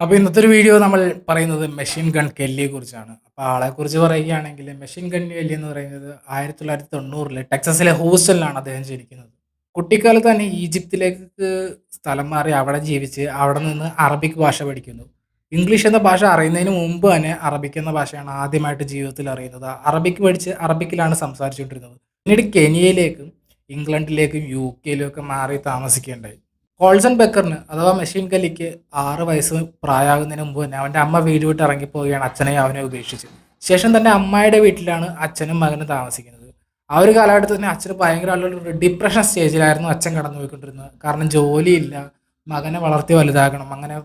അപ്പോൾ ഇന്നത്തെ ഒരു വീഡിയോ നമ്മൾ പറയുന്നത് മെഷീൻ ഗൺ കെല്ലിയെക്കുറിച്ചാണ്. അപ്പോൾ ആളെക്കുറിച്ച് പറയുകയാണെങ്കിൽ മെഷീൻ ഗൺ കെല്ലി എന്ന് പറയുന്നത് 1990 ടെക്സസിലെ ഹൂസ്റ്റണിലാണ് അദ്ദേഹം ജനിക്കുന്നത്. കുട്ടിക്കാലത്ത് തന്നെ ഈജിപ്തിലേക്ക് സ്ഥലം മാറി അവിടെ ജീവിച്ച് അവിടെ നിന്ന് അറബിക് ഭാഷ പഠിക്കുന്നു. ഇംഗ്ലീഷ് എന്ന ഭാഷ അറിയുന്നതിന് മുമ്പ് തന്നെ അറബിക് എന്ന ഭാഷയാണ് ആദ്യമായിട്ട് ജീവിതത്തിൽ അറിയുന്നത്. അറബിക് പഠിച്ച് അറബിക്കിലാണ് സംസാരിച്ചുകൊണ്ടിരുന്നത്. പിന്നീട് കെനിയയിലേക്കും ഇംഗ്ലണ്ടിലേക്കും യുകെയിലും ഒക്കെ മാറി താമസിക്കുകയുണ്ടായി. കോൾസൺ ബെക്കറിന് അഥവാ മെഷീൻ കല്ലിക്ക് 6 വയസ്സ് പ്രായമാകുന്നതിന് മുമ്പ് തന്നെ അവൻ്റെ അമ്മ വീട് വിട്ട് ഇറങ്ങിപ്പോവുകയാണ് അച്ഛനെയും അവനെ ഉപേക്ഷിച്ച്. ശേഷം തൻ്റെ അമ്മായിയുടെ വീട്ടിലാണ് അച്ഛനും മകനും താമസിക്കുന്നത്. ആ ഒരു കാലഘട്ടത്തിൽ തന്നെ അച്ഛന് ഭയങ്കരമായിട്ടുള്ള ഡിപ്രഷൻ സ്റ്റേജിലായിരുന്നു അച്ഛൻ കടന്നു പോയിക്കൊണ്ടിരുന്നത്. കാരണം ജോലിയില്ല, മകനെ വളർത്തി വലുതാക്കണം. അങ്ങനെ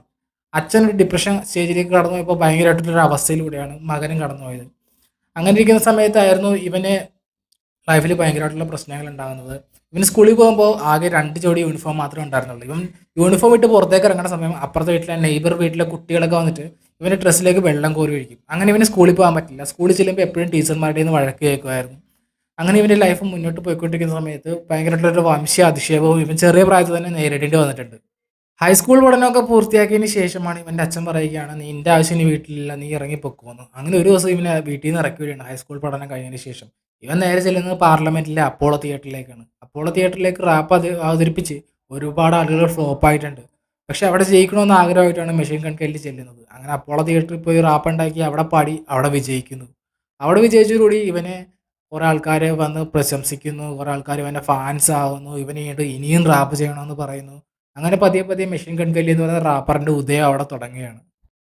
അച്ഛൻ ഒരു ഡിപ്രഷൻ സ്റ്റേജിലേക്ക് കടന്നു പോയപ്പോൾ ഭയങ്കരമായിട്ടുള്ളൊരു അവസ്ഥയിലൂടെയാണ് മകനും കടന്നുപോയത്. അങ്ങനെ ഇരിക്കുന്ന സമയത്തായിരുന്നു ഇവന് ലൈഫിൽ ഭയങ്കരമായിട്ടുള്ള പ്രശ്നങ്ങൾ ഉണ്ടാകുന്നത്. ഇവൻ സ്കൂളിൽ പോകുമ്പോൾ ആകെ 2 ജോഡി യൂണിഫോം മാത്രമേ ഉണ്ടായിരുന്നുള്ളൂ. ഇവൻ യൂണിഫോം ഇട്ട് പുറത്തേക്ക് ഇറങ്ങുന്ന സമയം അപ്പുറത്തെ വീട്ടിലെ നെയ്ബർ വീട്ടിലെ കുട്ടികളൊക്കെ വന്നിട്ട് ഇവൻ്റെ ഡ്രസ്സിലേക്ക് വെള്ളം കോരി ഒഴിക്കും. അങ്ങനെ ഇവന് സ്കൂളിൽ പോകാൻ പറ്റില്ല. സ്കൂളിൽ ചെല്ലുമ്പോൾ എപ്പോഴും ടീച്ചർമാരുടെ നിന്ന് വഴക്ക് കേൾക്കുമായിരുന്നു. അങ്ങനെ ഇവൻ്റെ ലൈഫ് മുന്നോട്ട് പോയിക്കൊണ്ടിരിക്കുന്ന സമയത്ത് ഭയങ്കരമായിട്ടുള്ളൊരു വംശീയ അധിക്ഷേപവും ഇവൻ ചെറിയ പ്രായത്തിൽ തന്നെ നേരിടേണ്ടി വന്നിട്ടുണ്ട്. ഹൈസ്കൂൾ പഠനമൊക്കെ പൂർത്തിയാക്കിയതിന് ശേഷമാണ് ഇവൻ്റെ അച്ഛൻ പറയുകയാണ്, നിൻ്റെ ആവശ്യം ഇനി വീട്ടിലില്ല, നീ ഇറങ്ങി പൊക്കോന്ന്. അങ്ങനെ ഒരു ദിവസം ഇവനെ വീട്ടിൽ നിന്ന് ഇറക്കി വിടുകയാണ് ഹൈസ്കൂൾ പഠനം കഴിഞ്ഞതിന് ശേഷം. ഇവൻ നേരെ ചെല്ലുന്നത് പാർലമെന്റിലെ അപ്പോളോ തിയേറ്ററിലേക്കാണ്. അപ്പോളോ തിയേറ്ററിലേക്ക് റാപ്പ് അവതരിപ്പിച്ച് ഒരുപാട് ആളുകൾ ഫ്ലോപ്പ് ആയിട്ടുണ്ട്. പക്ഷെ അവിടെ ജയിക്കണമെന്ന് ആഗ്രഹമായിട്ടാണ് മെഷീൻ ഗൺ കെല്ലി ചെല്ലുന്നത്. അങ്ങനെ അപ്പോളോ തിയേറ്ററിൽ പോയി റാപ്പ് ഉണ്ടാക്കി അവിടെ പാടി അവിടെ വിജയിക്കുന്നു. അവിടെ വിജയിച്ചതോടുകൂടി ഇവനെ കുറേ ആൾക്കാർ വന്ന് പ്രശംസിക്കുന്നു, കുറേ ആൾക്കാർ ഇവൻ്റെ ഫാൻസ് ആവുന്നു, ഇനിയും റാപ്പ് ചെയ്യണമെന്ന് പറയുന്നു. അങ്ങനെ പതിയെ പതിയെ മെഷീൻ ഗൺ കെല്ലി എന്ന് പറയുന്ന റാപ്പറിന്റെ ഉദയം അവിടെ തുടങ്ങുകയാണ്.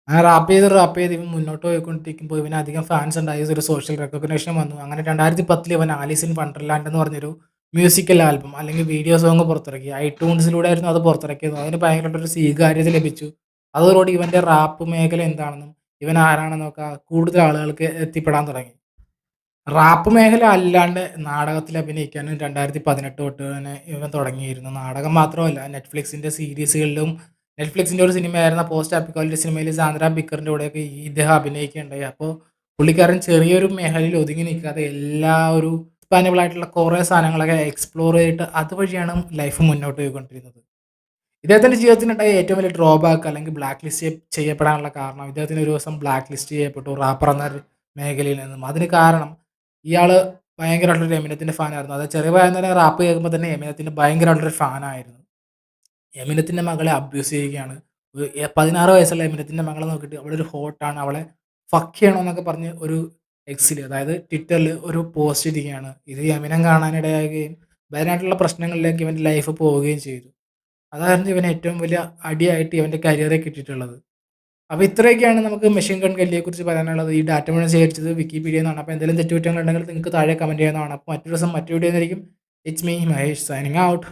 അങ്ങനെ റാപ്പ് ചെയ്ത് ഇവൻ മുന്നോട്ട് പോയിക്കൊണ്ടിരിക്കുമ്പോൾ ഇവന് അധികം ഫാൻസ് ഉണ്ടായി, ഒരു സോഷ്യൽ റെക്കഗ്നേഷൻ വന്നു. അങ്ങനെ 2010 ഇവൻ ആലീസ് ഇൻ വണ്ടർലാൻഡ് എന്ന് പറഞ്ഞൊരു മ്യൂസിക്കൽ ആൽബം അല്ലെങ്കിൽ വീഡിയോ സോങ് പുറത്തിറക്കി. ഐട്യൂൺസിലൂടെ ആയിരുന്നു അത് പുറത്തിറക്കിയത്. അതിന് ഭയങ്കരമായിട്ടൊരു സ്വീകാര്യത ലഭിച്ചു. അതോടുകൂടി ഇവന്റെ റാപ്പ് മേഖല എന്താണെന്നും ഇവൻ ആരാണെന്നൊക്കെ കൂടുതൽ ആളുകൾക്ക് എത്തിപ്പെടാൻ തുടങ്ങി. റാപ്പ് മേഖല അല്ലാണ്ട് നാടകത്തിൽ അഭിനയിക്കാനും 2018 തൊട്ട് തന്നെ ഇവൻ തുടങ്ങിയിരുന്നു. നാടകം മാത്രമല്ല, നെറ്റ്ഫ്ലിക്സിന്റെ സീരീസുകളിലും നെറ്റ്ഫ്ലിക്സിന്റെ ഒരു സിനിമയായിരുന്ന പോസ്റ്റ് അപ്പിക്കോളിന്റെ സിനിമയിൽ സാന്ദ്ര ബിക്കറിന്റെ കൂടെയൊക്കെ ഇദ്ദേഹം അഭിനയിക്കുകയുണ്ടായി. അപ്പോൾ പുള്ളിക്കാരൻ ചെറിയൊരു മേഖലയിൽ ഒതുങ്ങി നിൽക്കാതെ എല്ലാ ഒരു എക്സ്പാൻഡബിൾ ആയിട്ടുള്ള കുറേ സാധനങ്ങളൊക്കെ എക്സ്പ്ലോർ ചെയ്തിട്ട് അതുവഴിയാണ് ലൈഫ് മുന്നോട്ട് പോയിക്കൊണ്ടിരുന്നത്. ഇദ്ദേഹത്തിന്റെ ജീവിതത്തിനുണ്ടായ ഏറ്റവും വലിയ ഡ്രോബാക്ക് അല്ലെങ്കിൽ ബ്ലാക്ക് ലിസ്റ്റ് ചെയ്യപ്പെടാനുള്ള കാരണം, ഇദ്ദേഹത്തിന് ഒരു ദിവസം ബ്ലാക്ക് ലിസ്റ്റ് ചെയ്യപ്പെട്ടു റാപ്പർ എന്ന ഒരു മേഖലയിൽ നിന്നും. അതിന് കാരണം ഇയാള് ഭയങ്കരമായിട്ടൊരു എമിനത്തിന്റെ ഫാനായിരുന്നു. അത് ചെറിയ പ്രായം തന്നെ റാപ്പ് കേൾക്കുമ്പോൾ തന്നെ എമിനത്തിന്റെ ഭയങ്കരമായിട്ടൊരു ഫാനായിരുന്നു. എമിനത്തിന്റെ മകളെ അബ്യൂസ് ചെയ്യുകയാണ്. 16 വയസ്സുള്ള എമിനത്തിന്റെ മകളെ നോക്കിയിട്ട് അവളൊരു ഹോട്ടാണ്, അവളെ ഫക്ക് ചെയ്യണമെന്നൊക്കെ പറഞ്ഞ് ഒരു എക്സിൽ അതായത് ട്വിറ്ററിൽ ഒരു പോസ്റ്റ് ഇടുകയാണ്. ഇത് എമിനം കാണാനിടയാകുകയും ഭയങ്കരമായിട്ടുള്ള പ്രശ്നങ്ങളിലേക്ക് ഇവന്റെ ലൈഫ് പോവുകയും ചെയ്തു. അതായിരുന്നു ഇവന് ഏറ്റവും വലിയ അടിയായിട്ട് ഇവന്റെ കരിയറെ കിട്ടിയിട്ടുള്ളത്. അപ്പോൾ ഇത്രയൊക്കെയാണ് നമുക്ക് മെഷീൻ ഗൺ കെല്ലിയെക്കുറിച്ച് പറയാനുള്ളത്. ഈ ഡാറ്റ മുഴുവൻ ശേഖരിച്ചത് വിക്കിപീഡിയയിൽ നിന്നാണ്. അപ്പോൾ എന്തെങ്കിലും തെറ്റുകുറ്റങ്ങളുണ്ടെങ്കിൽ നിങ്ങൾക്ക് താഴെ കമന്റ് ചെയ്യാവുന്നതാണ്. അപ്പോൾ മറ്റൊരു ദിവസം മറ്റു വീഡിയോ ആയിരിക്കും. It's me Mahesh signing out.